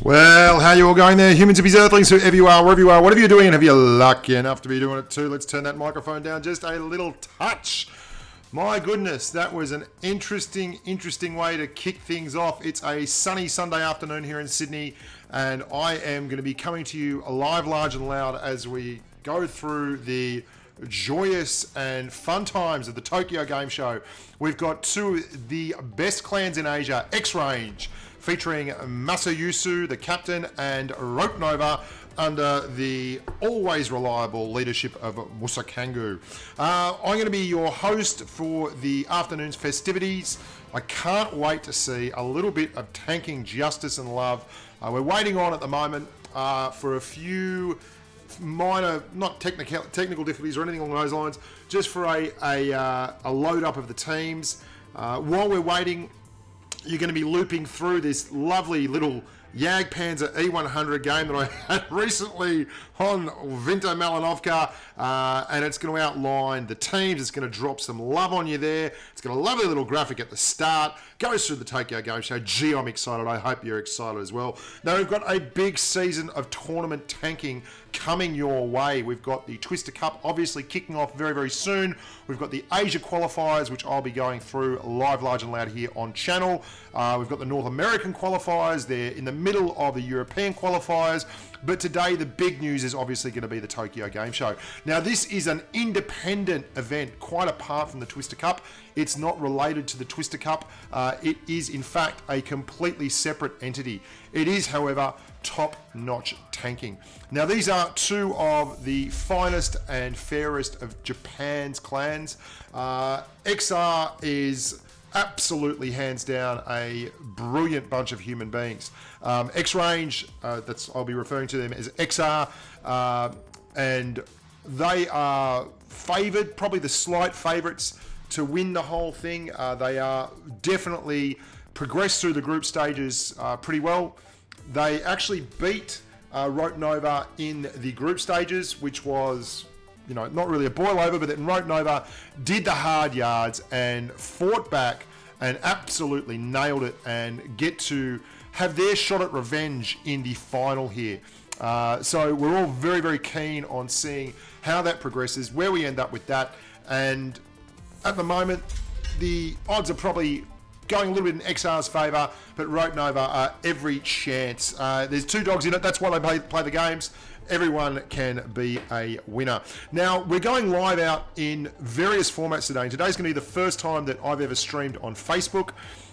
Well, how you all going there? Humans, hippies, earthlings, whoever you are, wherever you are, whatever you're doing, and if you're lucky enough to be doing it too, let's turn that microphone down just a little touch. My goodness, that was an interesting way to kick things off. It's a sunny Sunday afternoon here in Sydney, and I am going to be coming to you live, large and loud as we go through the joyous and fun times of the Tokyo Game Show. We've got two of the best clans in Asia, X-Range, featuring Masayasu, the captain, and Rote Nova under the always reliable leadership of Musukangu. I'm going to be your host for the afternoon's festivities. I can't wait to see a little bit of tanking justice and love. We're waiting on at the moment for a few minor, not technical difficulties or anything along those lines, just for a load up of the teams. While we're waiting, you're going to be looping through this lovely little Jagdpanzer E100 game that I had recently on Vinto Malinovka, and it's going to outline the teams. It's going to drop some love on you there. It's got a lovely little graphic at the start. Goes through the Tokyo Game Show. Gee, I'm excited. I hope you're excited as well. Now, we've got a big season of tournament tanking coming your way. We've got the Twister Cup obviously kicking off very, very soon. We've got the Asia qualifiers, which I'll be going through live, large and loud here on channel. We've got the North American qualifiers. They're in the middle of the European qualifiers. But today, the big news is obviously going to be the Tokyo Game Show. Now, this is an independent event, quite apart from the Twister Cup. It's not related to the Twister Cup. It is, in fact, a completely separate entity. It is, however, top-notch tanking. Now, these are two of the finest and fairest of Japan's clans. XR is absolutely, hands down, a brilliant bunch of human beings. X-Range, I'll be referring to them as XR, and they are favoured, probably the slight favourites to win the whole thing. They are definitely progressed through the group stages pretty well. They actually beat Rote Nova in the group stages, which was, you know, not really a boil over, but then Rote Nova did the hard yards and fought back and absolutely nailed it and get to have their shot at revenge in the final here. So we're all very, very keen on seeing how that progresses, where we end up with that. And at the moment, the odds are probably going a little bit in XR's favour, but Rote Nova are every chance. There's two dogs in it. That's why they play the games. Everyone can be a winner. Now, we're going live out in various formats today. And today's going to be the first time that I've ever streamed on Facebook.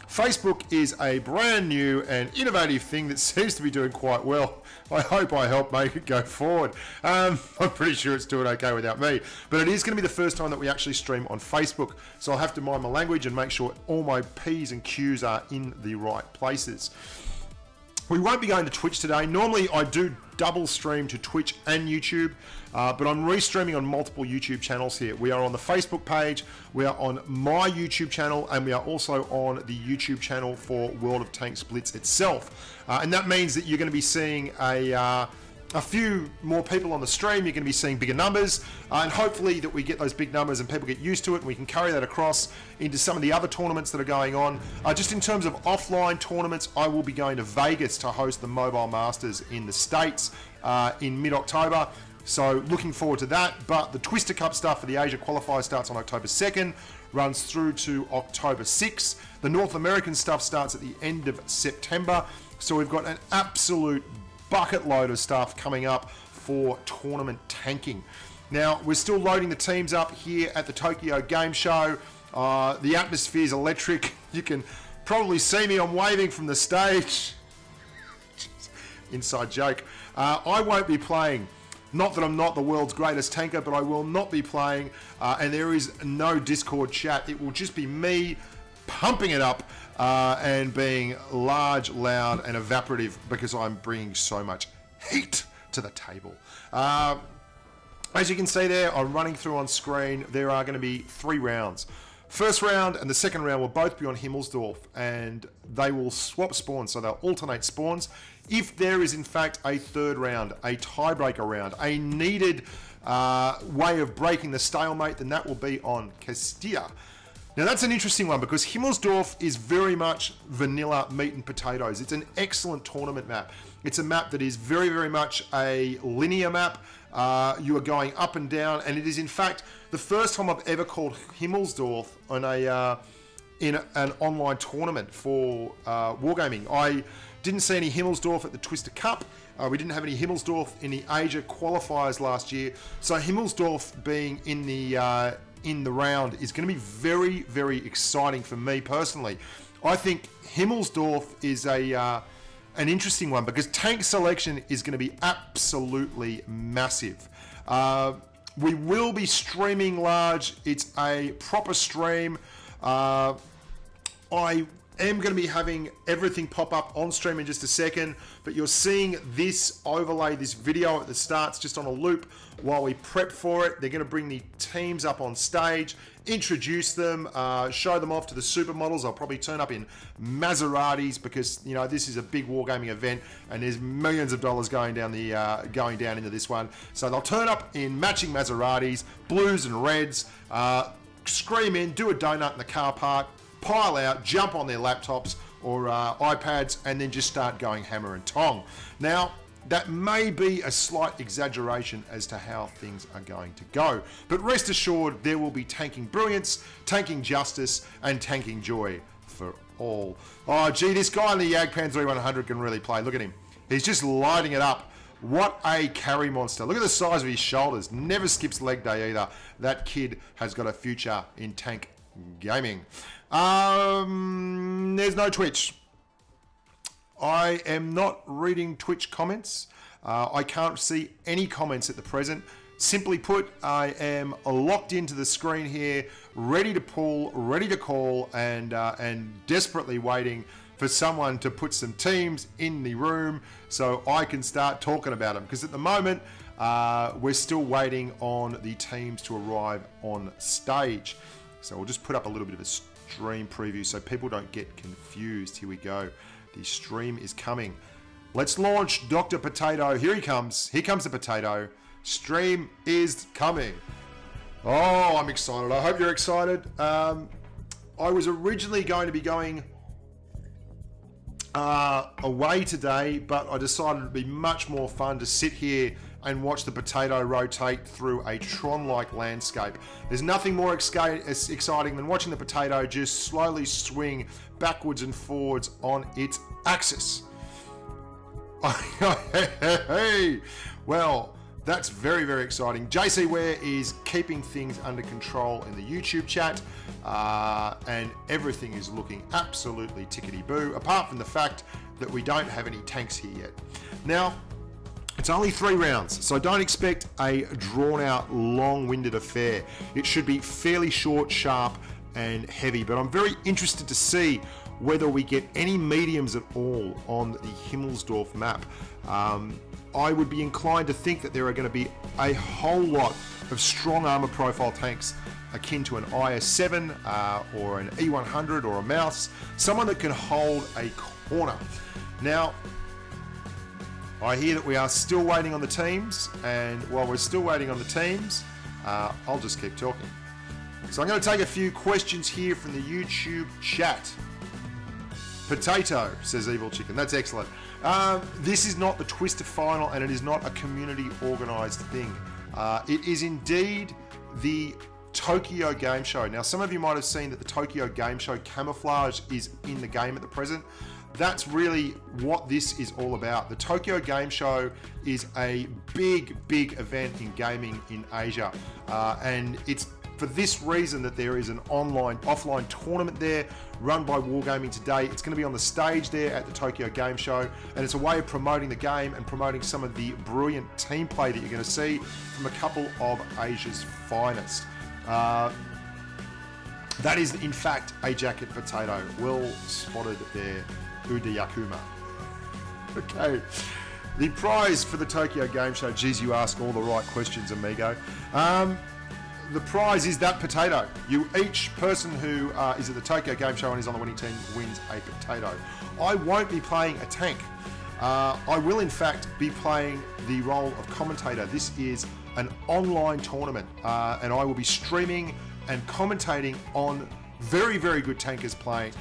Facebook is a brand new and innovative thing that seems to be doing quite well. I hope I help make it go forward. I'm pretty sure it's doing okay without me. But it is going to be the first time that we actually stream on Facebook. So I'll have to mind my language and make sure all my P's and Q's are in the right places. We won't be going to Twitch today. Normally I do double stream to Twitch and YouTube, but I'm restreaming on multiple YouTube channels here. We are on the Facebook page, we are on my YouTube channel, and we are also on the YouTube channel for World of Tanks Blitz itself. And that means that you're going to be seeing a few more people on the stream. You're going to be seeing bigger numbers, and hopefully that we get those big numbers and people get used to it, and we can carry that across into some of the other tournaments that are going on. Just in terms of offline tournaments, I will be going to Vegas to host the Mobile Masters in the States in mid-October. So looking forward to that. But the Twister Cup stuff for the Asia qualifier starts on October 2nd, runs through to October 6th. The North American stuff starts at the end of September. So we've got an absolute bucket load of stuff coming up for tournament tanking. Now, we're still loading the teams up here at the Tokyo Game Show. The atmosphere is electric. You can probably see me. I'm waving from the stage. Inside joke. I won't be playing. Not that I'm not the world's greatest tanker, but I will not be playing, and there is no Discord chat. It will just be me pumping it up and being large, loud, and evaporative because I'm bringing so much heat to the table. As you can see there, I'm running through on screen. There are going to be 3 rounds. First round and the second round will both be on Himmelsdorf, and they will swap spawns, so they'll alternate spawns. If there is in fact a third round, a tiebreaker round, a needed way of breaking the stalemate, then that will be on Castilla. Now that's an interesting one because Himmelsdorf is very much vanilla meat and potatoes. It's an excellent tournament map. It's a map that is very, very much a linear map. You are going up and down, and it is in fact the first time I've ever called Himmelsdorf on in an online tournament for wargaming. I didn't see any Himmelsdorf at the Twister Cup. We didn't have any Himmelsdorf in the Asia qualifiers last year. So Himmelsdorf being in the round is going to be very, very exciting for me personally. I think Himmelsdorf is an interesting one because tank selection is going to be absolutely massive. We will be streaming large. It's a proper stream. I am going to be having everything pop up on stream in just a second, but you're seeing this overlay, this video at the starts just on a loop while we prep for it. They're going to bring the teams up on stage, introduce them, show them off to the supermodels. I'll probably turn up in Maseratis because, you know, this is a big wargaming event and there's millions of dollars going down into this one. So they'll turn up in matching Maseratis, blues and reds, scream in, do a donut in the car park, pile out, jump on their laptops or iPads, and then just start going hammer and tong. Now, that may be a slight exaggeration as to how things are going to go, but rest assured there will be tanking brilliance, tanking justice, and tanking joy for all. Oh, gee, this guy in the Jagdpan 3100 can really play. Look at him. He's just lighting it up. What a carry monster. Look at the size of his shoulders. Never skips leg day either. That kid has got a future in tank gaming. There's no Twitch. I am not reading Twitch comments. I can't see any comments at the present. Simply put, I am locked into the screen here, ready to pull, ready to call, and desperately waiting for someone to put some teams in the room so I can start talking about them. Because at the moment, we're still waiting on the teams to arrive on stage. So we'll just put up a little bit of a stream preview so people don't get confused. Here we go. The stream is coming. Let's launch Dr. Potato. Here he comes. Here comes the potato. Stream is coming. Oh, I'm excited. I hope you're excited. I was originally going to be going away today, but I decided it'd be much more fun to sit here and watch the potato rotate through a Tron-like landscape. There's nothing more exciting than watching the potato just slowly swing backwards and forwards on its axis. Well, that's very, very exciting. JC Ware is keeping things under control in the YouTube chat, and everything is looking absolutely tickety-boo, apart from the fact that we don't have any tanks here yet. Now, it's only 3 rounds, so don't expect a drawn-out, long-winded affair. It should be fairly short, sharp, and heavy, but I'm very interested to see whether we get any mediums at all on the Himmelsdorf map. I would be inclined to think that there are going to be a whole lot of strong armor profile tanks akin to an IS-7 or an E100 or a Mouse, someone that can hold a corner. Now, I hear that we are still waiting on the teams, and while we're still waiting on the teams, I'll just keep talking. So I'm going to take a few questions here from the YouTube chat. Potato, says Evil Chicken. That's excellent. This is not the Twister final, and it is not a community organised thing. It is indeed the Tokyo Game Show. Now, some of you might have seen that the Tokyo Game Show camouflage is in the game at the present. That's really what this is all about. The Tokyo Game Show is a big, big event in gaming in Asia. And it's for this reason that there is an offline tournament there run by Wargaming Today. It's going to be on the stage there at the Tokyo Game Show, and it's a way of promoting the game and promoting some of the brilliant team play that you're going to see from a couple of Asia's finest. That is, in fact, a jacket potato. Well spotted there, Uda Yakuma. Okay. The prize for the Tokyo Game Show, geez, you ask all the right questions, amigo. The prize is that potato. Each person who is at the Tokyo Game Show and is on the winning team wins a potato. I won't be playing a tank. I will, in fact, be playing the role of commentator. This is an online tournament, and I will be streaming and commentating on Very, very good tankers playing.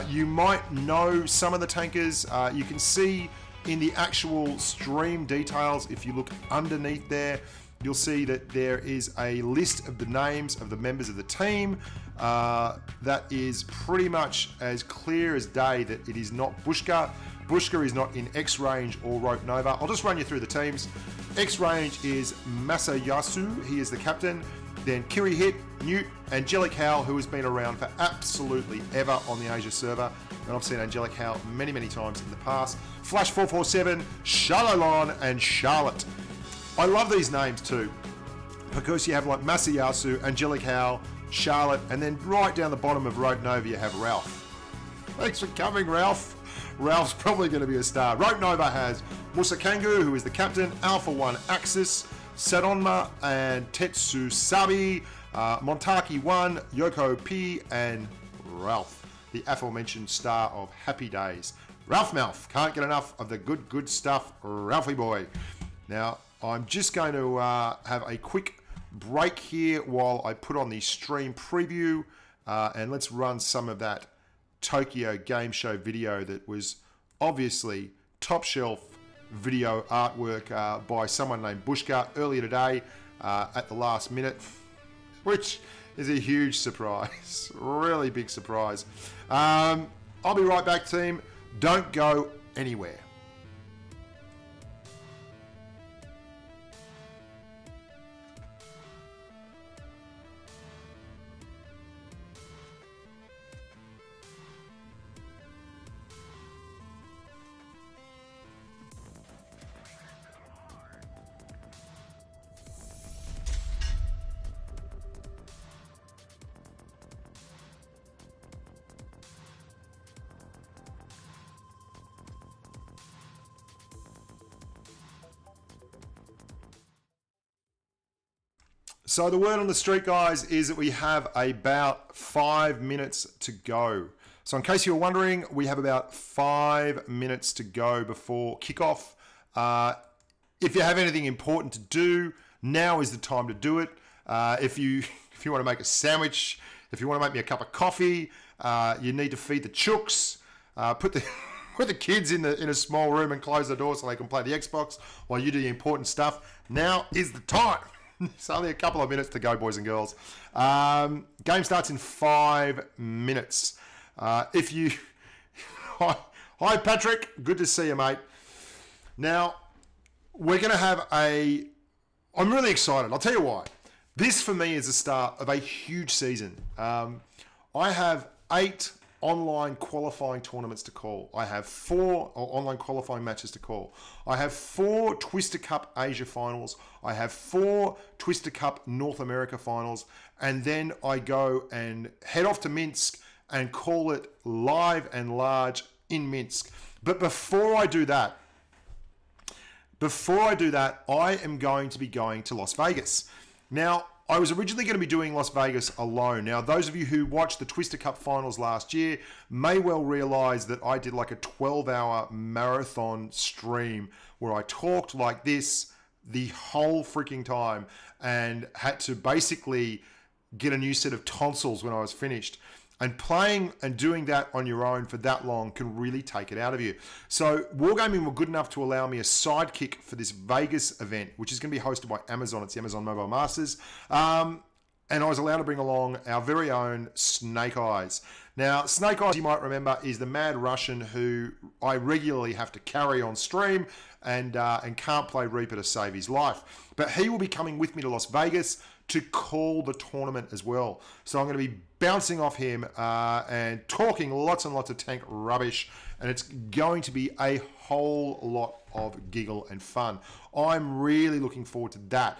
You might know some of the tankers. You can see in the actual stream details, if you look underneath there, you'll see that there is a list of the names of the members of the team. That is pretty much as clear as day that it is not Bushka. Bushka is not in X-Range or Rote Nova. I'll just run you through the teams. X-Range is Masayasu, he is the captain. Then kirihit, Newt, Angelic Howl, who has been around for absolutely ever on the Asia server. And I've seen Angelic Howl many, many times in the past. Flash 447, SHILOLON, and Charlotte. I love these names too, because you have like Masayasu, Angelic Howl, Charlotte, and then right down the bottom of Rote Nova you have Ralph. Thanks for coming, Ralph. Ralph's probably going to be a star. Rote Nova has Musukangu, who is the captain, Alpha 1 Axis, Sattonma and Tetsusabi, Montaki 1, yokoppe, and Ralph, the aforementioned star of Happy Days. Ralph Mouth, can't get enough of the good stuff, Ralphie boy. Now, I'm just going to have a quick break here while I put on the stream preview, and let's run some of that Tokyo game show video that was obviously top shelf video artwork by someone named Bushka earlier today at the last minute, which is a huge surprise, really big surprise. I'll be right back, team. Don't go anywhere. So the word on the street, guys, is that we have about 5 minutes to go. So in case you're wondering, we have about 5 minutes to go before kickoff. If you have anything important to do, now is the time to do it. If you want to make a sandwich, if you want to make me a cup of coffee, you need to feed the chooks, put the kids in a small room and close the door so they can play the Xbox while you do the important stuff. Now is the time. It's only a couple of minutes to go, boys and girls. Game starts in 5 minutes. Hi, Patrick. Good to see you, mate. Now, we're going to have I'm really excited. I'll tell you why. This, for me, is the start of a huge season. I have 8 online qualifying tournaments to call. I have 4 online qualifying matches to call. I have 4 Twister Cup Asia finals. I have 4 Twister Cup North America finals. And then I go and head off to Minsk and call it live and large in Minsk. But before I do that, I am going to be going to Las Vegas. Now, I was originally going to be doing Las Vegas alone. Now, those of you who watched the Twister Cup finals last year may well realize that I did like a 12-hour marathon stream where I talked like this the whole freaking time and had to basically get a new set of tonsils when I was finished. And playing and doing that on your own for that long can really take it out of you. So Wargaming were good enough to allow me a sidekick for this Vegas event, which is going to be hosted by Amazon. It's the Amazon Mobile Masters. And I was allowed to bring along our very own Snake Eyes. Now, Snake Eyes, you might remember, is the mad Russian who I regularly have to carry on stream and can't play Reaper to save his life. But he will be coming with me to Las Vegas to call the tournament as well. So I'm going to be bouncing off him and talking lots and lots of tank rubbish, and it's going to be a whole lot of giggle and fun. I'm really looking forward to that.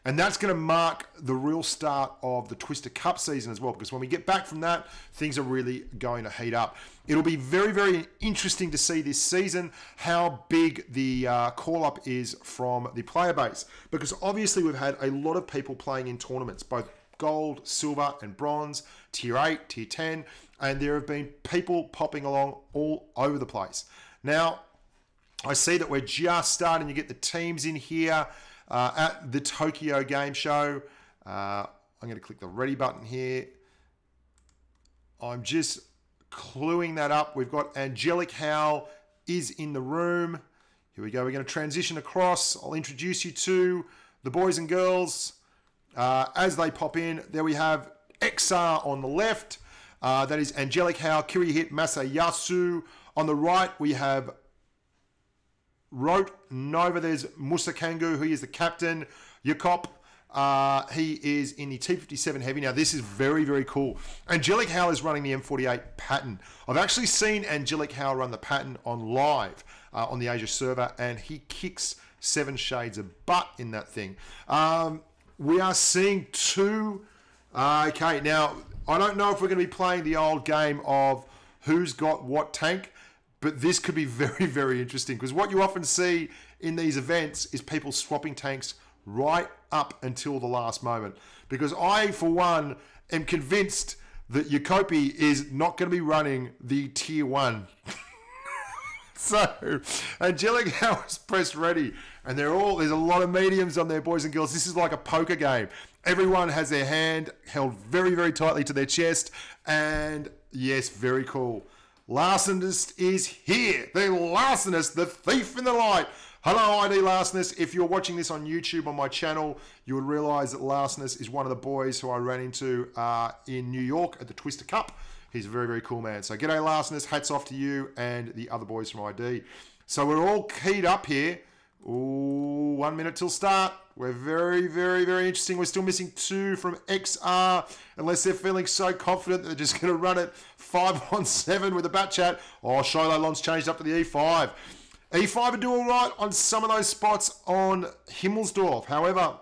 And that's going to mark the real start of the Twister Cup season as well, because when we get back from that, things are really going to heat up. It'll be very, very interesting to see this season how big the call-up is from the player base, because obviously we've had a lot of people playing in tournaments, both gold, silver, and bronze, tier 8, tier 10, and there have been people popping along all over the place. Now, I see that we're just starting to get the teams in here at the Tokyo game show. I'm going to click the ready button here. I'm just cluing that up. We've got Angelic Howl is in the room. Here we go. We're going to transition across. I'll introduce you to the boys and girls as they pop in. There we have XR on the left. That is Angelic Howl, Kirihit, Masayasu. On the right, we have Rote Nova. There's Musukangu, who is the captain. Yokoppe, he is in the T57 Heavy. Now, this is very, very cool. Angelic Howl is running the M48 pattern. I've actually seen Angelic Howl run the pattern on live on the Asia server, and he kicks 7 shades of butt in that thing. We are seeing 2... okay, now, I don't know if we're going to be playing the old game of who's got what tank, but this could be very, very interesting, because what you often see in these events is people swapping tanks right up until the last moment. Because I, for one, am convinced that Yokoppe is not going to be running the tier 1. So, Angelic Howl is pressed ready, and there's a lot of mediums on there, boys and girls. This is like a poker game. Everyone has their hand held very, very tightly to their chest, and yes, very cool. Larcenist is here. The Larcenist, the thief in the light. Hello, ID Larcenist. If you're watching this on YouTube on my channel, you would realize that Larcenist is one of the boys who I ran into in New York at the Twister Cup. He's a very, very cool man. So g'day, Larcenist. Hats off to you and the other boys from ID. So we're all keyed up here. Ooh, 1 minute till start. We're very, very, very interesting. We're still missing 2 from XR, unless they're feeling so confident that they're just going to run it 5-on-7 with a bat chat. Oh, SHILOLON's changed up to the E5. E5 are doing all right on some of those spots on Himmelsdorf. However,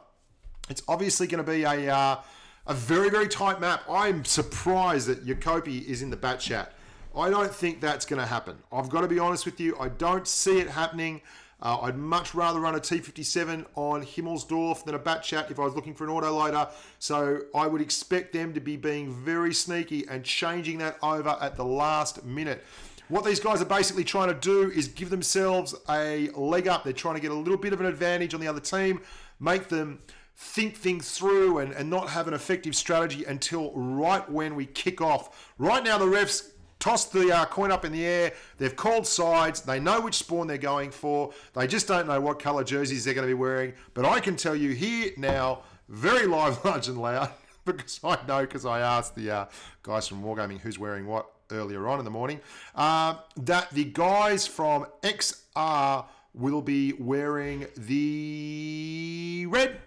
it's obviously going to be a very, very tight map. I'm surprised that Yokoppe is in the bat chat. I don't think that's going to happen. I've got to be honest with you. I don't see it happening. I'd much rather run a T57 on Himmelsdorf than a bat chat if I was looking for an autoloader. So I would expect them to be being very sneaky and changing that over at the last minute. What these guys are basically trying to do is give themselves a leg up. They're trying to get a little bit of an advantage on the other team, make them think things through and not have an effective strategy until right when we kick off. Right now, the refs tossed the coin up in the air. They've called sides. They know which spawn they're going for. They just don't know what colour jerseys they're going to be wearing. But I can tell you here now, very live, large and loud, because I know, because I asked the guys from Wargaming who's wearing what earlier on in the morning, that the guys from XR will be wearing the red,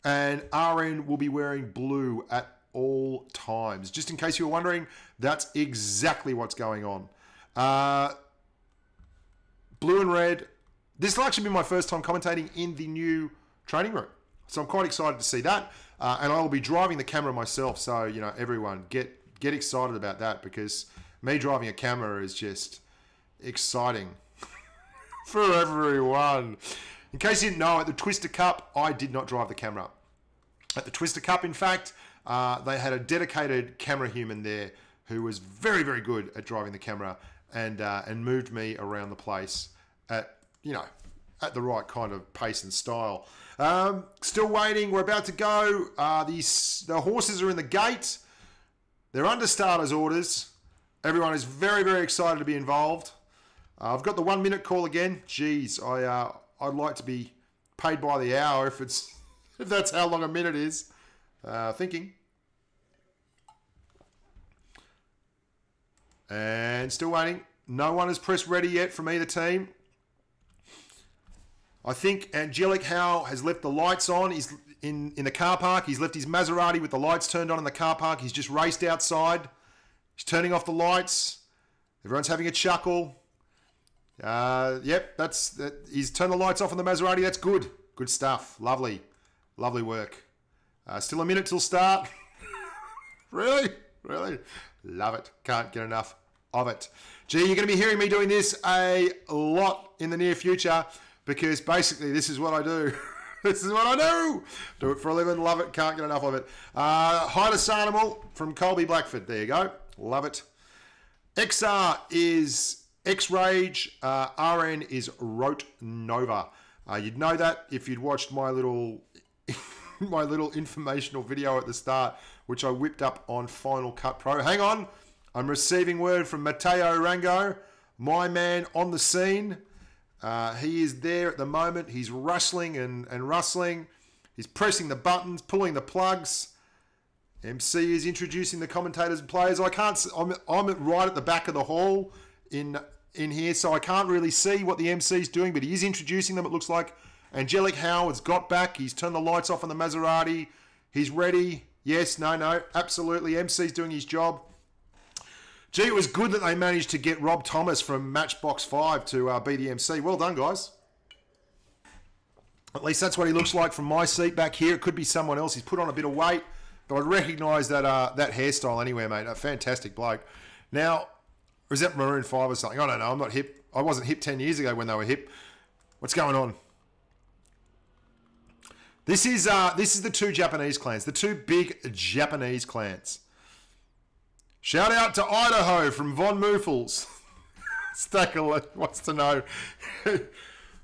and RN will be wearing blue at all times. Just in case you were wondering, that's exactly what's going on. Blue and red. This will actually be my first time commentating in the new training room, so I'm quite excited to see that. And I will be driving the camera myself, so you know, everyone get excited about that, because me driving a camera is just exciting for everyone. In case you didn't know, at the Twister Cup, I did not drive the camera. At the Twister Cup, in fact, they had a dedicated camera human there who was very, very good at driving the camera and moved me around the place at, you know, at the right kind of pace and style. Still waiting. We're about to go. The horses are in the gate. They're under starters orders. Everyone is very, very excited to be involved. I've got the 1 minute call again. Jeez, I'd like to be paid by the hour if that's how long a minute is. Thinking. And still waiting. No one has pressed ready yet from either team. I think Angelic Howl has left the lights on. He's in the car park. He's left his Maserati with the lights turned on in the car park. He's just raced outside. He's turning off the lights. Everyone's having a chuckle. Yep, he's turned the lights off on the Maserati. That's good. Good stuff. Lovely. Lovely work. Still a minute till start. Really? Really? Love it. Can't get enough of it. Gee, you're going to be hearing me doing this a lot in the near future, because basically this is what I do. This is what I do. Do it for a living. Love it. Can't get enough of it. Hi to Sarnimal from Colby Blackford. There you go. Love it. XR is X-Rage. RN is Rote Nova. You'd know that if you'd watched my little informational video at the start, which I whipped up on Final Cut Pro. Hang on. I'm receiving word from Matteo Rango, my man on the scene. He is there at the moment. He's rustling and rustling. He's pressing the buttons, pulling the plugs. MC is introducing the commentators and players. I can't. I'm right at the back of the hall in here, so I can't really see what the MC is doing, but he is introducing them. It looks like Angelic Howard's got back. He's turned the lights off on the Maserati. He's ready. Yes, no, absolutely. MC's doing his job. Gee, it was good that they managed to get Rob Thomas from Matchbox 5 to be the MC. Well done, guys. At least that's what he looks like from my seat back here. It could be someone else. He's put on a bit of weight, but I recognise that that hairstyle anywhere, mate. A fantastic bloke. Now, or is that Maroon 5 or something? I don't know. I'm not hip. I wasn't hip 10 years ago when they were hip. What's going on? This is the two Japanese clans, the two big Japanese clans. Shout out to Idaho from Von Moofles. Stackle wants to know.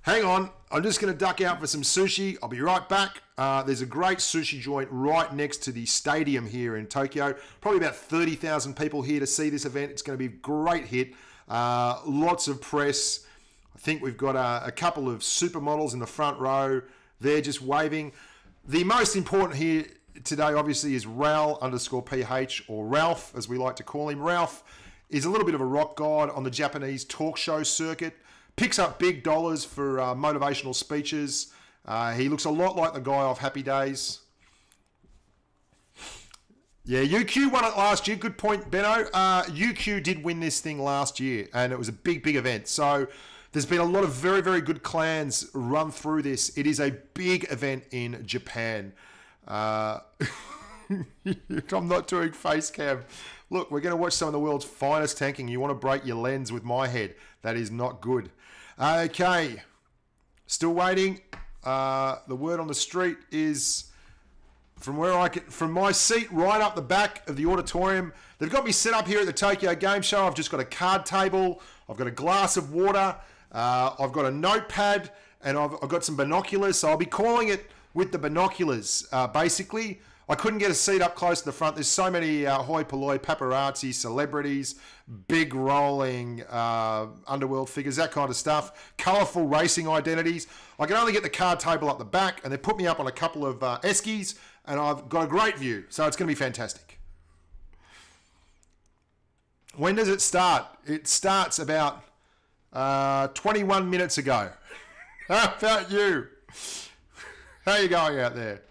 Hang on, I'm just going to duck out for some sushi. I'll be right back. There's a great sushi joint right next to the stadium here in Tokyo. Probably about 30,000 people here to see this event. It's going to be a great hit. Lots of press. I think we've got a couple of supermodels in the front row. They're just waving. The most important here today, obviously, is Ral_PH, or Ralph, as we like to call him. Ralph is a little bit of a rock god on the Japanese talk show circuit. Picks up big dollars for motivational speeches. He looks a lot like the guy off Happy Days. Yeah, UQ won it last year. Good point, Benno. UQ did win this thing last year, and it was a big event. So there's been a lot of very, very good clans run through this. It is a big event in Japan. I'm not doing face cam. Look, we're going to watch some of the world's finest tanking. You want to break your lens with my head. That is not good. Okay. Still waiting. The word on the street is from my seat right up the back of the auditorium. They've got me set up here at the Tokyo Game Show. I've just got a card table. I've got a glass of water. I've got a notepad, and I've got some binoculars. So I'll be calling it with the binoculars, basically. I couldn't get a seat up close to the front. There's so many hoi polloi paparazzi, celebrities, big rolling underworld figures, that kind of stuff. Colourful racing identities. I can only get the card table up the back, and they put me up on a couple of eskies, and I've got a great view. So it's going to be fantastic. When does it start? It starts about 21 minutes ago. How about you? How are you going out there?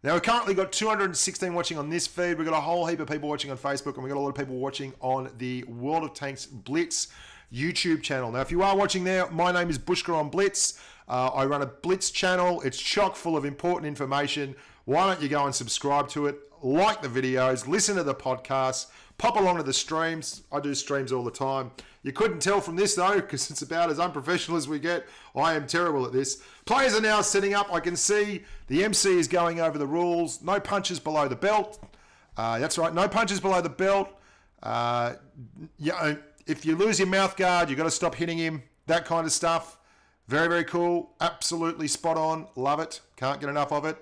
Now, we've currently got 216 watching on this feed. We've got a whole heap of people watching on Facebook, and we've got a lot of people watching on the World of Tanks Blitz YouTube channel. Now, if you are watching there, my name is Bushka on Blitz. I run a Blitz channel. It's chock full of important information. Why don't you go and subscribe to it, like the videos, listen to the podcasts, pop along to the streams. I do streams all the time. You couldn't tell from this, though, because it's about as unprofessional as we get. I am terrible at this. Players are now setting up. I can see the MC is going over the rules. No punches below the belt. That's right, no punches below the belt. If you lose your mouth guard, you've got to stop hitting him. That kind of stuff. Very, very cool. Absolutely spot on. Love it. Can't get enough of it.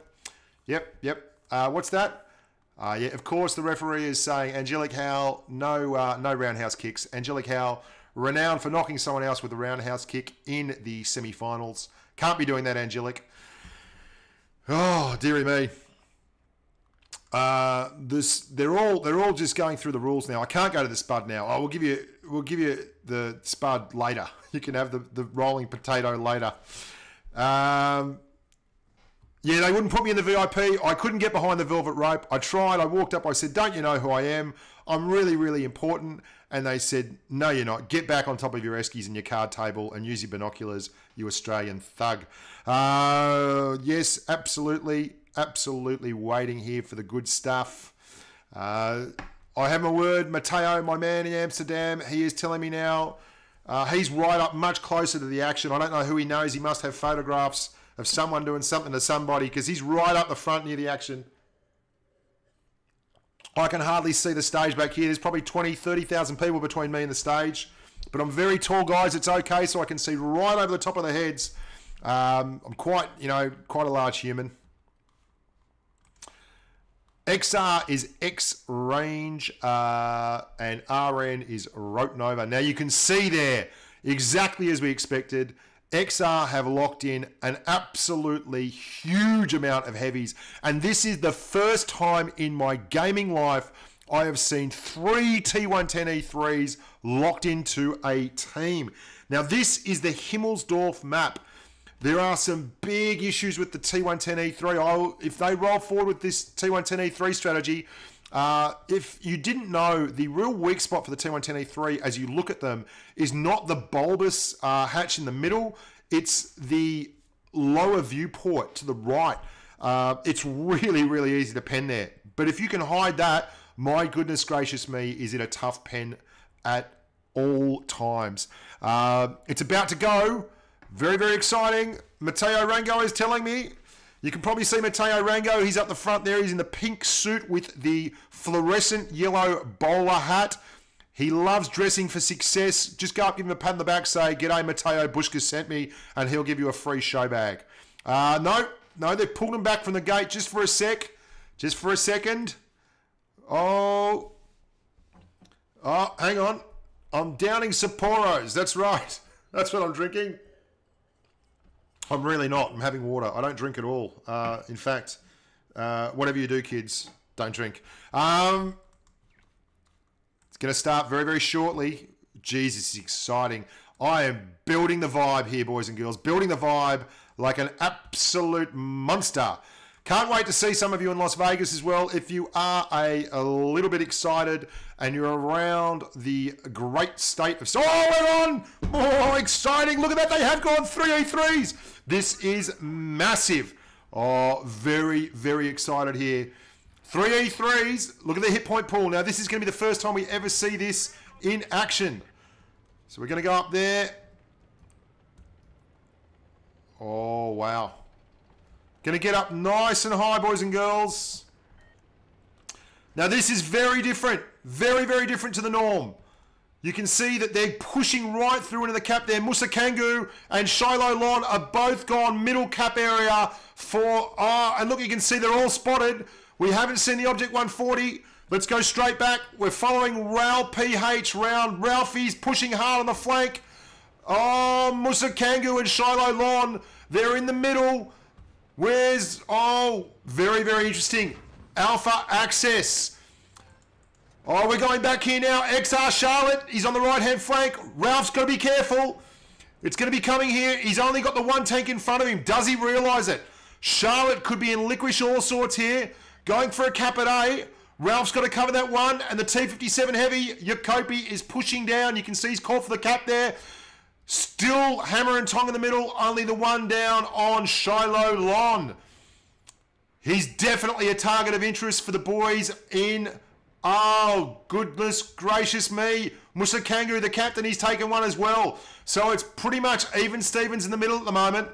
Yep. What's that? Yeah, of course, the referee is saying Angelic Howell, no roundhouse kicks. Angelic Howell, renowned for knocking someone else with a roundhouse kick in the semi-finals. Can't be doing that, Angelic. Oh, dearie me. They're all just going through the rules now. I can't go to the spud now. We'll give you the spud later. You can have the rolling potato later. Yeah, they wouldn't put me in the VIP. I couldn't get behind the velvet rope. I tried. I walked up. I said, don't you know who I am? I'm really, really important. And they said, no, you're not. Get back on top of your eskies and your card table and use your binoculars, you Australian thug. Yes, absolutely. Absolutely waiting here for the good stuff. I have my word. Matteo, my man in Amsterdam, he is telling me now. He's right up much closer to the action. I don't know who he knows. He must have photographs of someone doing something to somebody, because he's right up the front near the action. I can hardly see the stage back here. There's probably 20, 30,000 people between me and the stage. But I'm very tall, guys. It's okay, so I can see right over the top of their heads. I'm quite a large human. XR is X range and RN is Rote Nova. Now you can see there, exactly as we expected, XR have locked in an absolutely huge amount of heavies. And this is the first time in my gaming life I have seen 3 T110 E3s locked into a team. Now this is the Himmelsdorf map. There are some big issues with the T110 E3. If they roll forward with this T110 E3 strategy, if you didn't know, the real weak spot for the T110 E3 as you look at them is not the bulbous hatch in the middle, it's the lower viewport to the right. It's really, really easy to pen there. But if you can hide that, my goodness gracious me, is it a tough pen at all times. It's about to go. Very, very exciting. Matteo Rango is telling me. You can probably see Matteo Rango. He's up the front there. He's in the pink suit with the fluorescent yellow bowler hat. He loves dressing for success. Just go up, give him a pat on the back, say, "G'day, Matteo, Bushka sent me," and he'll give you a free show bag. No, they've pulled him back from the gate just for a sec. Just for a second. Oh, hang on. I'm downing Sapporos. That's right. That's what I'm drinking. I'm really not. I'm having water. I don't drink at all. In fact, whatever you do, kids, don't drink. It's going to start very, very shortly. Jesus, is exciting. I am building the vibe here, boys and girls. Building the vibe like an absolute monster. Can't wait to see some of you in Las Vegas as well. If you are a little bit excited and you're around the great state of... Oh, we're on! Oh, exciting. Look at that. They have gone 3 E3s. This is massive. Oh, very, very excited here. 3 E3s. Look at the hit point pool. Now, this is going to be the first time we ever see this in action. So we're going to go up there. Oh, wow. Going to get up nice and high, boys and girls. Now, this is very different. Very, very different to the norm. You can see that they're pushing right through into the cap there. Musukangu and SHILOLON are both gone middle cap area for... and look, you can see they're all spotted. We haven't seen the Object 140. Let's go straight back. We're following Raoul PH round. Ralphie's pushing hard on the flank. Oh, Musukangu and SHILOLON. They're in the middle. Where's... Oh, very, very interesting. Alpha Access. Oh, we're going back here now. XR Charlotte. He's on the right-hand flank. Ralph's got to be careful. It's going to be coming here. He's only got the one tank in front of him. Does he realise it? Charlotte could be in licorice all sorts here. Going for a cap at A. Ralph's got to cover that one. And the T57 Heavy, Yokoppe, is pushing down. You can see he's called for the cap there. Still hammer and tong in the middle. Only the one down on SHILOLON. He's definitely a target of interest for the boys in... Oh, goodness gracious me. Musukangu, the captain, he's taken one as well. So it's pretty much even Stevens in the middle at the moment.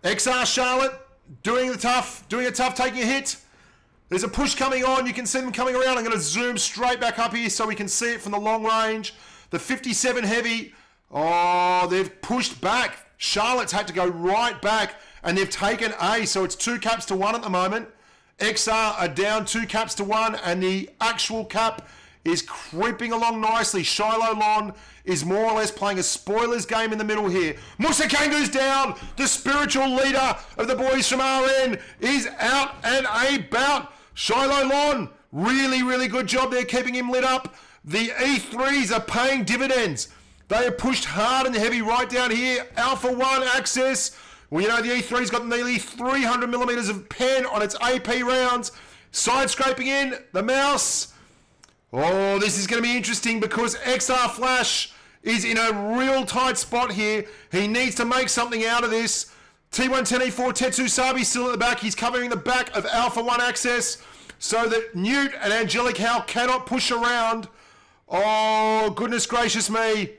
XR Charlotte doing it tough, taking a hit. There's a push coming on. You can see them coming around. I'm going to zoom straight back up here so we can see it from the long range. The 57 Heavy, oh, they've pushed back. Charlotte's had to go right back, and they've taken A, so it's 2 caps to 1 at the moment. XR are down 2 caps to 1, and the actual cap is creeping along nicely. SHILOLON is more or less playing a spoilers game in the middle here. Musukangu's down. The spiritual leader of the boys from RN is out and about. SHILOLON, really, really good job there keeping him lit up. The E3s are paying dividends. They are pushed hard in the heavy right down here. Alpha 1 access. Well, you know, the E3's got nearly 300 millimeters of pen on its AP rounds. Side scraping in, the mouse. Oh, this is going to be interesting because XR Flash is in a real tight spot here. He needs to make something out of this. T110E4 Tetsusabi still at the back. He's covering the back of Alpha 1 access so that Newt and Angelic Howe cannot push around. Oh, goodness gracious me.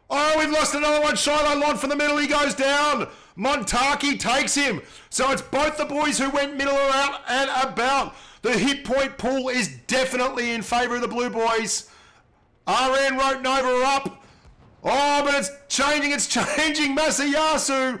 Oh, we've lost another one. SHILOLON from the middle. He goes down. Montaki takes him. So it's both the boys who went middle or out and about. The hit point pool is definitely in favour of the blue boys. RN Rote Nova are up. Oh, but it's changing. It's changing. Masayasu.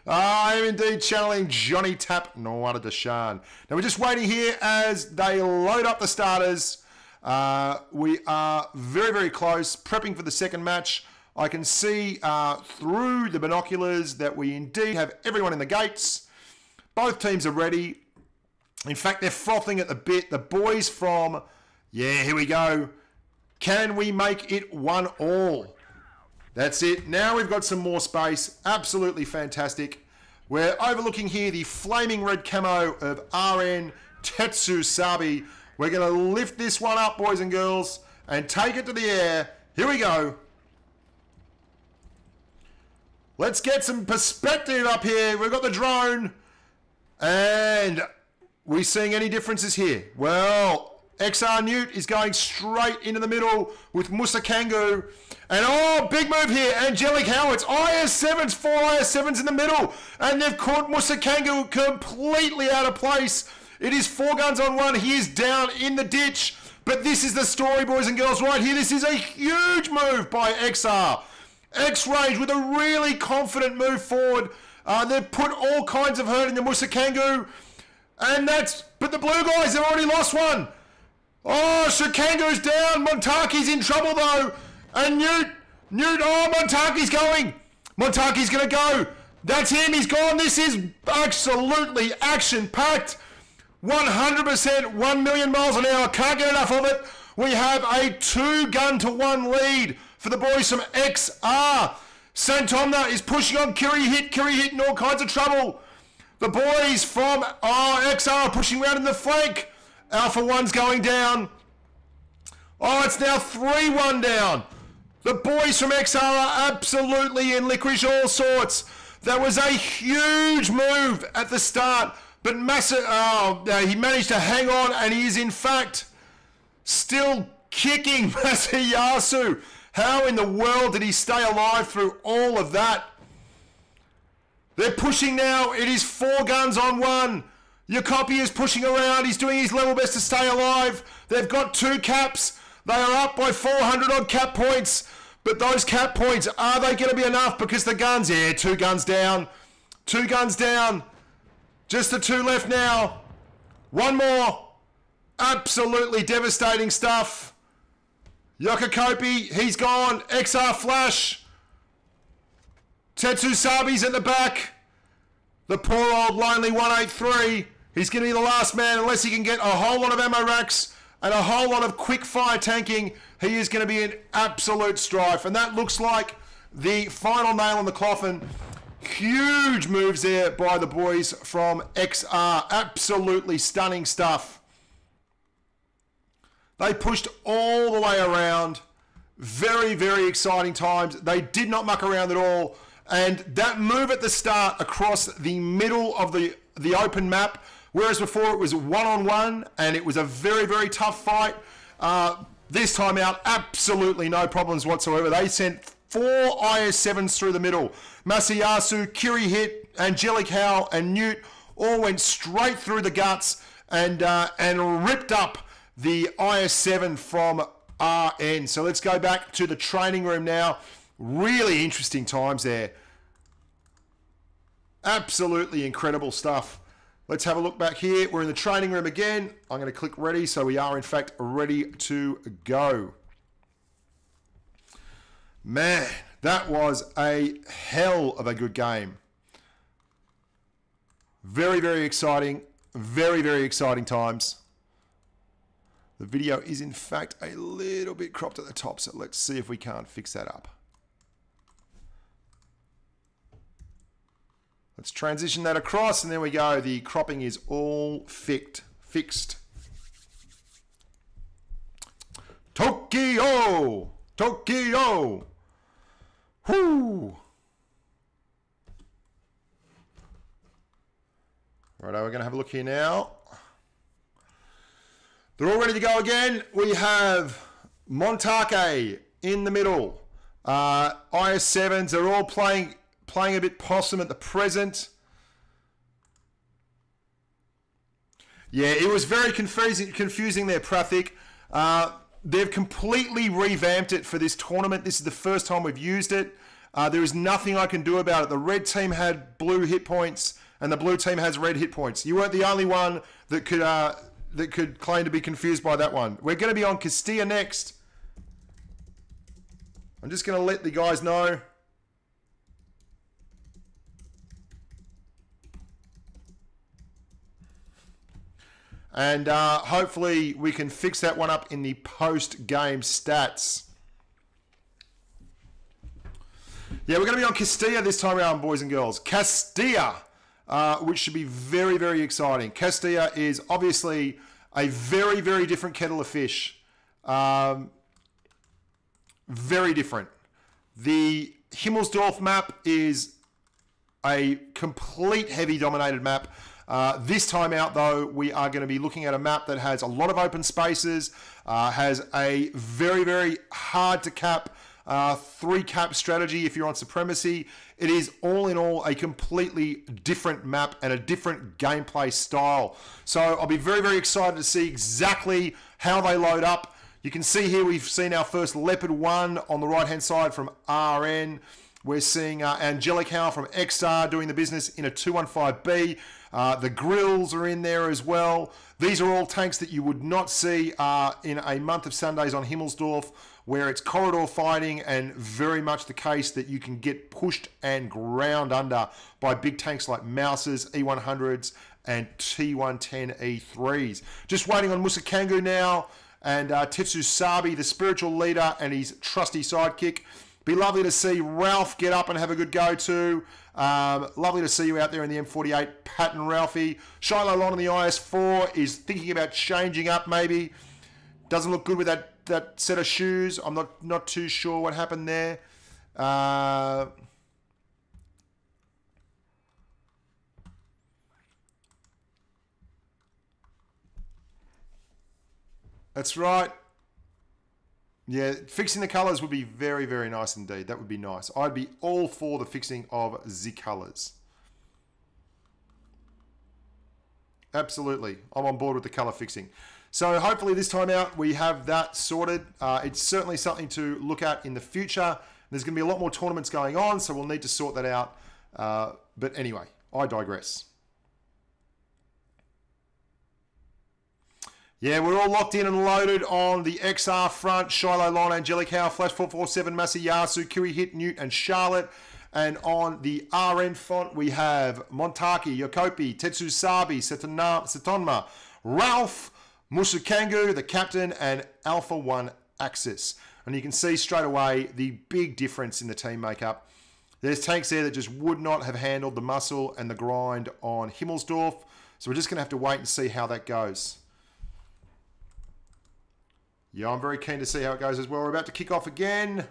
I am indeed channeling Johnny Tap Noada Deshan. Now we're just waiting here as they load up the starters. We are very, very close, prepping for the second match. I can see through the binoculars that we indeed have everyone in the gates. Both teams are ready. In fact, they're frothing at the bit. The boys from, yeah, here we go. Can we make it 1-1? That's it. Now we've got some more space. Absolutely fantastic. We're overlooking here the flaming red camo of RN Tetsusabi. We're going to lift this one up, boys and girls, and take it to the air. Here we go. Let's get some perspective up here. We've got the drone. And we seeing any differences here? Well, XR Newt is going straight into the middle with musukangu. And oh, big move here. Angelic Howard's IS7s, 4 IS7s in the middle. And they've caught musukangu completely out of place. It is 4 guns on 1. He is down in the ditch. But this is the story, boys and girls, right here. This is a huge move by XR. X-Range with a really confident move forward. They've put all kinds of hurt in the musukangu. And but the blue guys have already lost one. Oh, Shikangu's down. Montaki's in trouble though. And Newt, oh, Montaki's going. Montaki's going to go. That's him. He's gone. This is absolutely action-packed. 100%, 1 million miles an hour. Can't get enough of it. We have a 2-gun-to-1 lead for the boys from XR. Sattonma is pushing on Kirihit. Kirihit in all kinds of trouble. The boys from XR are pushing around in the flank. Alpha 1's going down. Oh, it's now 3-1 down. The boys from XR are absolutely in licorice all sorts. That was a huge move at the start. But he managed to hang on, and he is in fact still kicking Masayasu. How in the world did he stay alive through all of that? They're pushing now. It is 4 guns on 1. Yokoppe is pushing around. He's doing his level best to stay alive. They've got 2 caps. They are up by 400 odd cap points. But those cap points, are they going to be enough? Because the guns, yeah, 2 guns down. 2 guns down. Just the 2 left now. 1 more. Absolutely devastating stuff. Yokoppe, he's gone. XR Flash. Tetsusabi's at the back. The poor old lonely 183. He's going to be the last man unless he can get a whole lot of ammo racks and a whole lot of quick fire tanking. He is going to be in absolute strife. And that looks like the final nail in the coffin. Huge moves there by the boys from XR. Absolutely stunning stuff. They pushed all the way around. Very, very exciting times. They did not muck around at all. And that move at the start across the middle of the open map, whereas before it was 1-on-1 and it was a very, very tough fight. This time out, absolutely no problems whatsoever. They sent 4 IS7s through the middle. Masayasu, Kirihit, Angelic Howe, and Newt all went straight through the guts and ripped up the IS7 from RN. So let's go back to the training room now. Really interesting times there. Absolutely incredible stuff. Let's have a look back here. We're in the training room again. I'm going to click ready. So we are in fact ready to go. Man, that was a hell of a good game. Very, very exciting. Very, very exciting times. The video is in fact a little bit cropped at the top. So let's see if we can't fix that up. Let's transition that across, and there we go. The cropping is all fixed. Tokyo! Tokyo! Whoo! Righto, we're going to have a look here now. They're all ready to go again. We have Montake in the middle. IS7s, they're all playing a bit possum at the present. Yeah, it was very confusing there, Prathik. They've completely revamped it for this tournament. This is the first time we've used it. There is nothing I can do about it. The red team had blue hit points, and the blue team has red hit points. You weren't the only one that could claim to be confused by that one. We're going to be on Castilla next. I'm just going to let the guys know. And hopefully we can fix that one up in the post-game stats. Yeah, we're going to be on Castilla this time around, boys and girls. Castilla, which should be very, very exciting. Castilla is obviously a very, very different kettle of fish. Very different. The Himmelsdorf map is a complete heavy dominated map. This time out, though, we are going to be looking at a map that has a lot of open spaces, has a very, very hard to cap 3-cap strategy if you're on Supremacy. It is all in all a completely different map and a different gameplay style. So I'll be very, very excited to see exactly how they load up. You can see here we've seen our first Leopard 1 on the right-hand side from RN. We're seeing Angelic Howl from XR doing the business in a 215B. The grills are in there as well. These are all tanks that you would not see in a month of Sundays on Himmelsdorf, where it's corridor fighting and very much the case that you can get pushed and ground under by big tanks like Mouses, E100s, and T110 E3s. Just waiting on musukangu now, and Tetsusabi, the spiritual leader, and his trusty sidekick. Be lovely to see Ralph get up and have a good go too. Lovely to see you out there in the M48, Pat and Ralphie. SHILOLON on the IS4 is thinking about changing up maybe. Doesn't look good with that set of shoes. I'm not too sure what happened there. That's right. Yeah, fixing the colours would be very, very nice indeed. That would be nice. I'd be all for the fixing of the colours. Absolutely. I'm on board with the colour fixing. So hopefully this time out we have that sorted. It's certainly something to look at in the future. There's going to be a lot more tournaments going on, so we'll need to sort that out. But anyway, I digress. Yeah, we're all locked in and loaded on the XR front. SHILOLON, Angelic Howl, Flash 447, masayasu, kirihit, Newt, and Charlotte. And on the RN font, we have Montaki, yokoppe, Tetsusabi, sattonma, Ralph, musukangu, the captain, and Alpha 1 Axis. And you can see straight away the big difference in the team makeup. There's tanks there that just would not have handled the muscle and the grind on Himmelsdorf. So we're just going to have to wait and see how that goes. Yeah, I'm very keen to see how it goes as well. We're about to kick off again.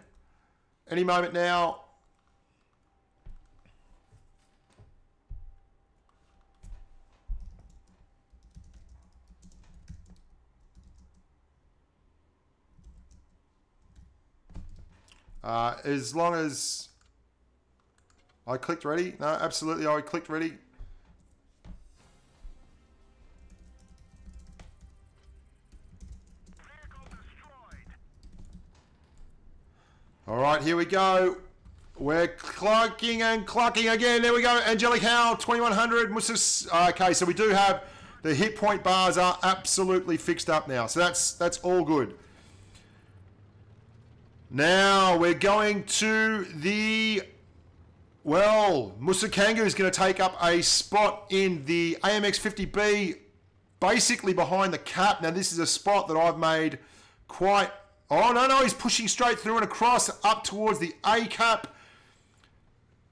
Any moment now. As long as I clicked ready. No, absolutely, I clicked ready. All right, here we go. We're clucking and clucking again. There we go. Angelic Howl, 2100. Okay, so we do have the hit point bars are absolutely fixed up now. So that's all good. Now we're going to the, well, musukangu is going to take up a spot in the AMX 50B, basically behind the cap. Now this is a spot that I've made quite... Oh, no, he's pushing straight through and across up towards the A cap.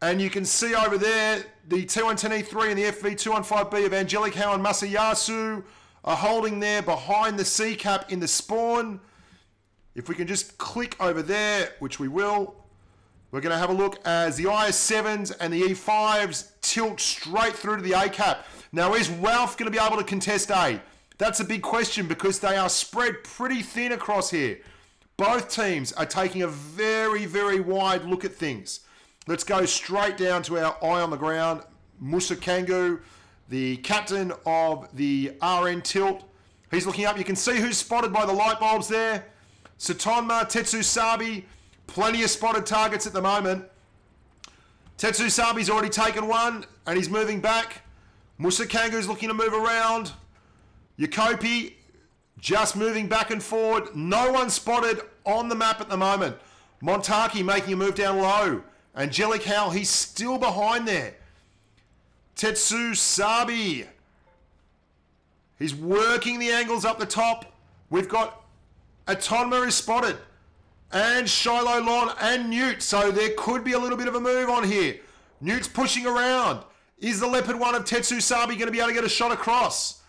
And you can see over there the T110E3 and the FV215B of Angelic Howl and Masayasu are holding there behind the C cap in the spawn. If we can just click over there, which we will, we're going to have a look as the IS7s and the E5s tilt straight through to the A cap. Now, is Ralph going to be able to contest A? That's a big question because they are spread pretty thin across here. Both teams are taking a very, very wide look at things. Let's go straight down to our eye on the ground. Musukangu, the captain of the RN tilt. He's looking up. You can see who's spotted by the light bulbs there. Sattonma, Tetsusabi, plenty of spotted targets at the moment. Tetsusabi's already taken one, and he's moving back. Musukangu's looking to move around. Yokoppe just moving back and forward. No one spotted on the map at the moment. Montaki making a move down low. Angelic Howl, he's still behind there. Tetsusabi. He's working the angles up the top. We've got Sattonma is spotted. And SHILOLON and Newt. So there could be a little bit of a move on here. Newt's pushing around. Is the leopard one of Tetsusabi going to be able to get a shot across?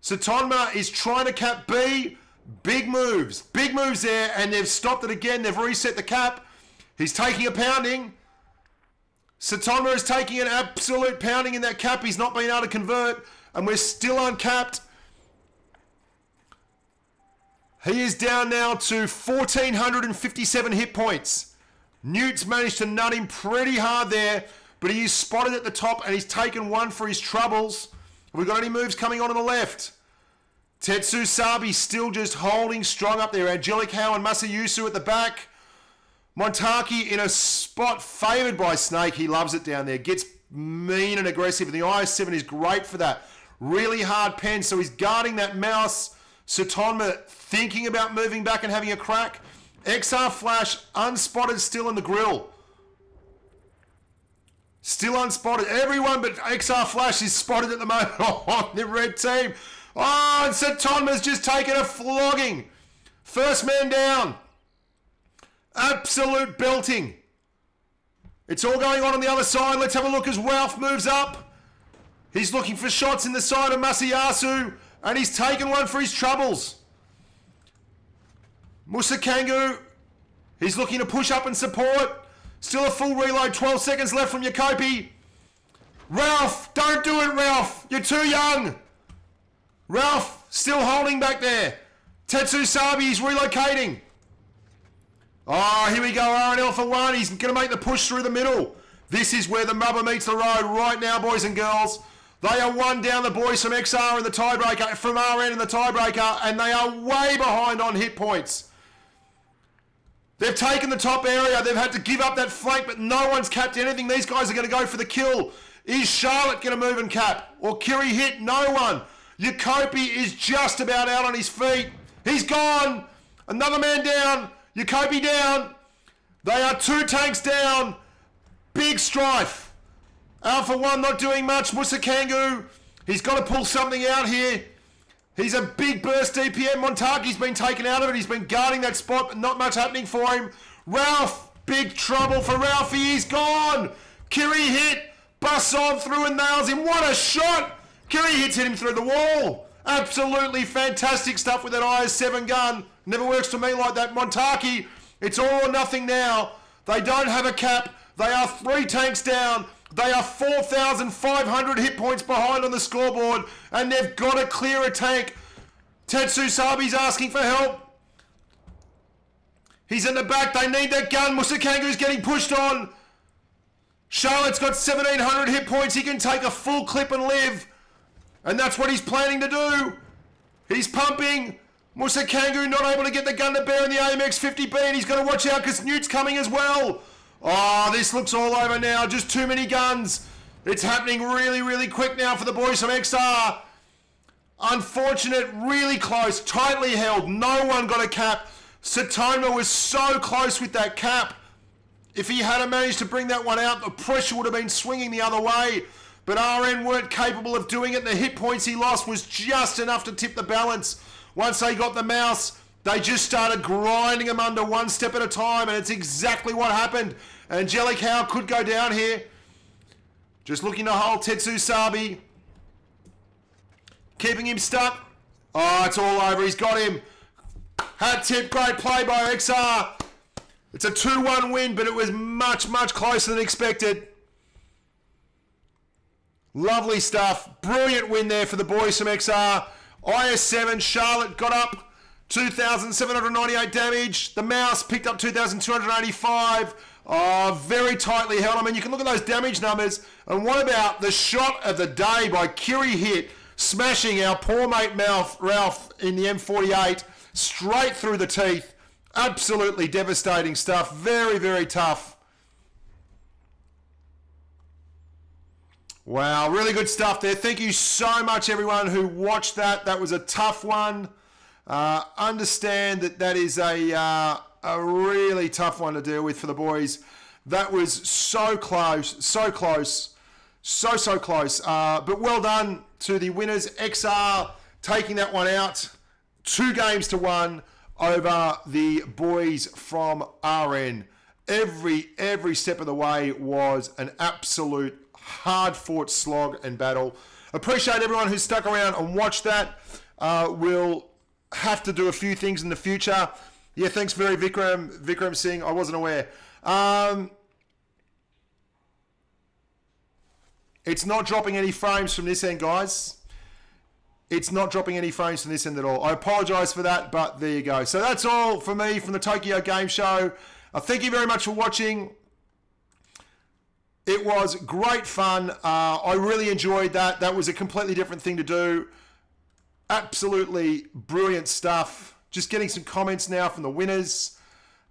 Sattonma is trying to cap B. Big moves. Big moves there. And they've stopped it again. They've reset the cap. He's taking a pounding. Sattonma is taking an absolute pounding in that cap. He's not been able to convert. And we're still uncapped. He is down now to 1,457 hit points. Newt's managed to nut him pretty hard there, but he is spotted at the top and he's taken one for his troubles. Have we got any moves coming on the left? Tetsusabi still just holding strong up there. Angelic Howl and Masayasu at the back. Montaki in a spot favoured by Snake. He loves it down there. Gets mean and aggressive. And the IS-7 is great for that. Really hard pen, so he's guarding that mouse. Sattonma thinking about moving back and having a crack. XR Flash unspotted still in the grill. Still unspotted. Everyone but XR Flash is spotted at the moment on the red team. Oh, and Sattonma's just taken a flogging. First man down. Absolute belting. It's all going on the other side. Let's have a look as Ralph moves up. He's looking for shots in the side of Masayasu. And he's taken one for his troubles. Musukangu, he's looking to push up and support. Still a full reload, 12 seconds left from Yokoppe. Ralph, don't do it, Ralph. You're too young. Ralph, still holding back there. Tetsusabi, he's relocating. Oh, here we go, RNL for one. He's going to make the push through the middle. This is where the rubber meets the road right now, boys and girls. They are one down the boys from XR in the tiebreaker, from RN in the tiebreaker, and they are way behind on hit points. They've taken the top area. They've had to give up that flank, but no one's capped anything. These guys are going to go for the kill. Is Charlotte going to move and cap? Or kirihit? No one. Yokoppe is just about out on his feet. He's gone. Another man down. Yokoppe down. They are 2 tanks down. Big strife. Alpha 1 not doing much. Musukangu, he's got to pull something out here. He's a big burst DPM. Montaki's been taken out of it. He's been guarding that spot, but not much happening for him. Ralph, big trouble for Ralphie. He's gone. kirihit, busts on through and nails him. What a shot. Kirihit's hit him through the wall. Absolutely fantastic stuff with that IS-7 gun. Never works for me like that. Montaki, it's all or nothing now. They don't have a cap. They are 3 tanks down. They are 4,500 hit points behind on the scoreboard, and they've got to clear a tank. Tetsusabi's asking for help. He's in the back. They need that gun. Musukangu's getting pushed on. Charlotte's got 1,700 hit points. He can take a full clip and live. And that's what he's planning to do. He's pumping. Musukangu not able to get the gun to bear in the AMX 50B, and he's got to watch out because Newt's coming as well. Oh, this looks all over now. Just too many guns. It's happening really, really quick now for the boys from XR. Unfortunate, really close, tightly held. No one got a cap. Sattonma was so close with that cap. If he had managed to bring that one out, the pressure would have been swinging the other way. But RN weren't capable of doing it. The hit points he lost was just enough to tip the balance. Once they got the mouse, they just started grinding him under one step at a time, and it's exactly what happened. Angelic Howl could go down here. Just looking to hold Tetsusabi. Keeping him stuck. Oh, it's all over. He's got him. Hat tip. Great play by XR. It's a 2-1 win, but it was much, much closer than expected. Lovely stuff. Brilliant win there for the boys from XR. IS-7, Charlotte got up 2,798 damage. The mouse picked up 2,285. Oh, very tightly held. I mean, you can look at those damage numbers. And what about the shot of the day by kirihit, smashing our poor mate Ralph in the M48 straight through the teeth. Absolutely devastating stuff. Very, very tough. Wow, really good stuff there. Thank you so much, everyone who watched that. That was a tough one. Understand that that is a really tough one to deal with for the boys. That was so close, so close, so close. But well done to the winners. XR taking that one out. 2 games to 1 over the boys from RN. Every step of the way was an absolute hard-fought slog and battle. Appreciate everyone who stuck around and watched that. We'll have to do a few things in the future. Yeah, thanks very Vikram Singh. I wasn't aware. It's not dropping any frames from this end, guys. It's not dropping any frames from this end at all. I apologize for that, but there you go. So that's all for me from the Tokyo Game Show. Thank you very much for watching. It was great fun. I really enjoyed that. That was a completely different thing to do. Absolutely brilliant stuff. Just getting some comments now from the winners.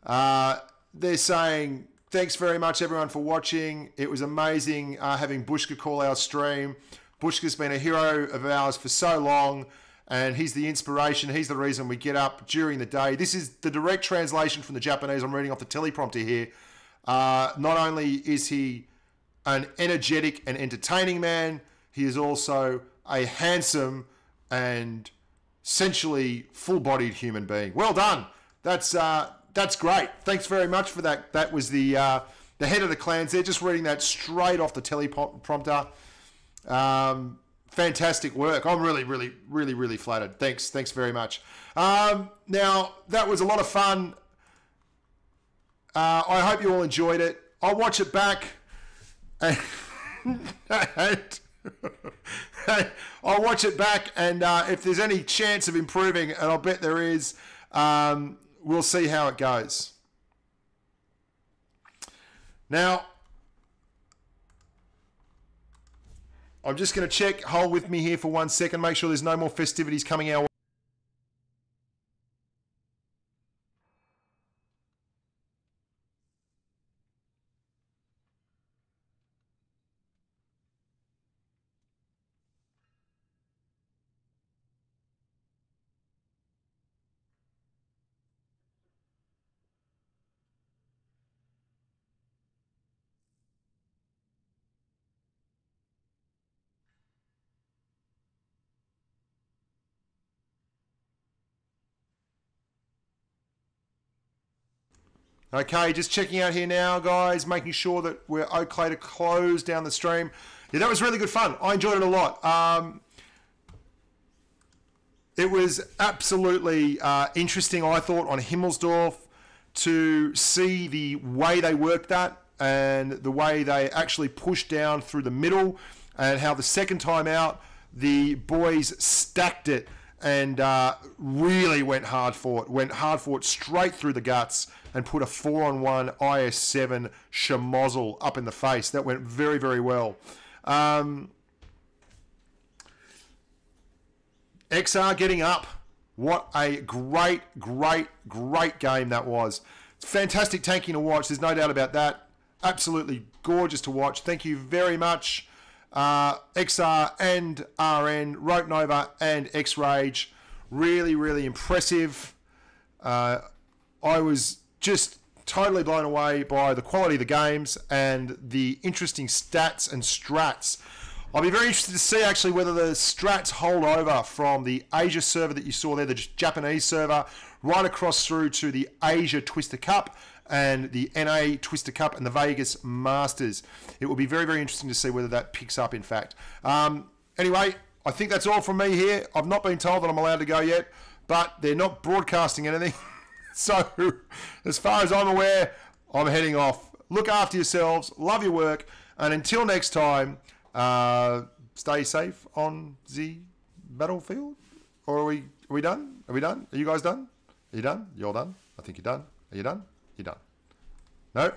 They're saying, thanks very much, everyone, for watching. It was amazing having Bushka call our stream. Bushka's been a hero of ours for so long, and he's the inspiration. He's the reason we get up during the day. This is the direct translation from the Japanese. I'm reading off the teleprompter here. Not only is he an energetic and entertaining man, he is also a handsome and sensually full-bodied human being. Well done. That's great. Thanks very much for that. That was the head of the clans there, just reading that straight off the teleprompter. Fantastic work. I'm really flattered. Thanks very much. Now, that was a lot of fun. I hope you all enjoyed it. I'll watch it back. And I'll watch it back, and if there's any chance of improving, and I'll bet there is, we'll see how it goes. Now, I'm just going to check, hold with me here for 1 second, make sure there's no more festivities coming our way. Okay, just checking out here now, guys, making sure that we're okay to close down the stream. Yeah, that was really good fun. I enjoyed it a lot. It was absolutely interesting, I thought, on Himmelsdorf to see the way they worked that and the way they actually pushed down through the middle, and how the second time out, the boys stacked it and really went hard fought straight through the guts and put a 4-on-1 IS-7 Schmozzle up in the face. That went very well. XR getting up. What a great game that was. It's fantastic tanking to watch. There's no doubt about that. Absolutely gorgeous to watch. Thank you very much. XR and RN, Rote Nova and X-Rage. Really impressive. I was just totally blown away by the quality of the games and the interesting stats and strats. I'll be very interested to see actually whether the strats hold over from the Asia server that you saw there, the Japanese server, right across through to the Asia Twister Cup and the NA Twister Cup and the Vegas Masters. It will be very interesting to see whether that picks up, in fact. Anyway, I think that's all from me here. I've not been told that I'm allowed to go yet, but they're not broadcasting anything. So, as far as I'm aware, I'm heading off. Look after yourselves, love your work, and until next time, stay safe on the battlefield. Or are we done? Are we done? Are you guys done? Are you done? You're done? I think you're done. Are you done? You're done. No?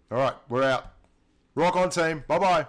All right, we're out. Rock on, team. Bye-bye.